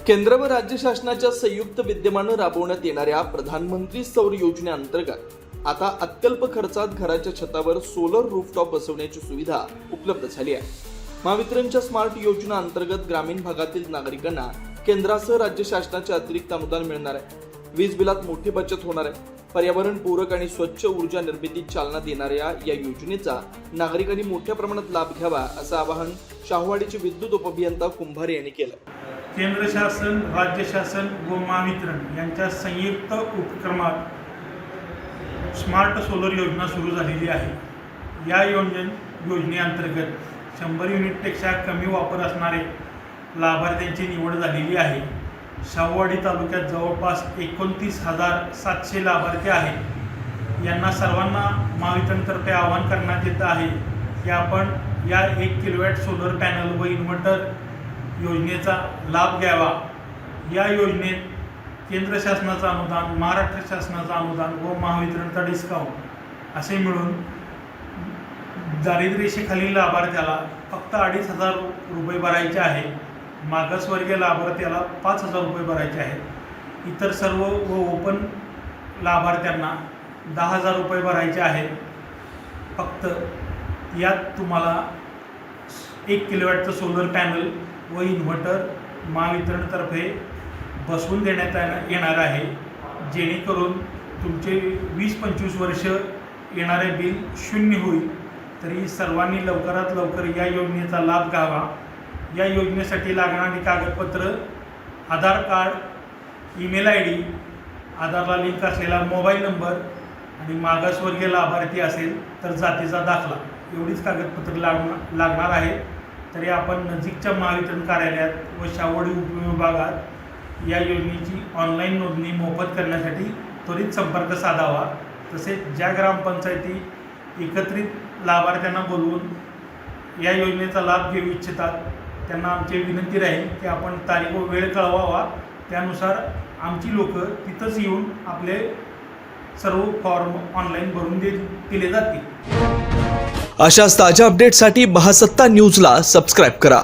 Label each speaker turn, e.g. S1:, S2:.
S1: केंद्र व राज्य शासनाच्या संयुक्त विद्यमानं राबवण्यात येणाऱ्या प्रधानमंत्री सौर योजनेअंतर्गत आता अत्यल्प खर्चात घराच्या छतावर सोलर रूफटॉप बसवण्याची सुविधा उपलब्ध झाली आहे। महावितरणच्या स्मार्ट योजना अंतर्गत ग्रामीण भागातील नागरिकांना केंद्रासह राज्य शासनाचे अतिरिक्त अनुदान मिळणार आहे। वीज बिलात मोठी बचत होणार आहे। पर्यावरण पूरक आणि स्वच्छ ऊर्जा निर्मितीस चालना देणाऱ्या या योजनेचा नागरिकांनी मोठ्या प्रमाणात लाभ घ्यावा असं आवाहन शाहूवाडीचे विद्युत उपअभियंता कुंभारे यांनी केलं।
S2: केंद्र शासन, राज्य शासन व महावितरण यांच्या संयुक्त उपक्रमात स्मार्ट सोलर योजना सुरू झालेली आहे। या योजनेअंतर्गत 100 युनिटपेक्षा कमी वापर असणारे लाभार्थ्यांची निवड झालेली आहे। शाहूवाडी तालुक्यात जवळपास 29,700 लाभार्थी आहेत। यांना सर्वांना महावितरणतर्फे आवाहन करण्यात येत आहे की आपण या 1 किलोवॅट सोलर पॅनल व इन्व्हर्टर योजनेचा लाभ घ्यावा। या योजनेत केंद्र शासनाचं अनुदान, महाराष्ट्र शासनाचं अनुदान व महावितरणचा डिस्काउंट असे मिळून दारिद्र्य रेषेखालील लाभार्थ्याला फक्त 2,500 रुपये भरायचे आहे। मागासवर्गीय लाभार्थ्याला 5,000 रुपये भरायचे आहेत। इतर सर्व व ओपन लाभार्थ्यांना 10,000 रुपये भरायचे आहेत। फक्त यात तुम्हाला 1 किलोवॅटचं सोलर पॅनल व इन्व्हर्टर महावितरणतर्फे बसवून देण्यात येणार आहे, जेणेकरून तुमचे 20-25 वर्ष येणारे बिल 0 होईल। तरी सर्वांनी लवकरात लवकर या योजनेचा लाभ घ्यावा। या योजनेसाठी लागणारी कागदपत्र आधार कार्ड, ईमेल ID, आधारला लिंक असलेला मोबाईल नंबर आणि मागासवर्गीय लाभार्थी असेल तर जातीचा दाखला एवढीच कागदपत्र लागणार आहे। तरी आपण नजीकच्या महावितरण कार्यालयात व शाहूवाडी उपविभागात या योजनेची ऑनलाईन नोंदणी मोफत करण्यासाठी त्वरित संपर्क साधावा। तसेच ज्या ग्रामपंचायती एकत्रित लाभार्थ्यांना बोलवून या योजनेचा लाभ घेऊ इच्छितात त्यांना आमची विनंती राहील की आपण तारीख व वेळ कळवावा। त्यानुसार आमची लोक तिथंच येऊन आपले सर्व फॉर्म ऑनलाईन भरून दिले जातील।
S1: अशाच ताज्या अपडेटसाठी महासत्ता न्यूजला सबस्क्राईब करा।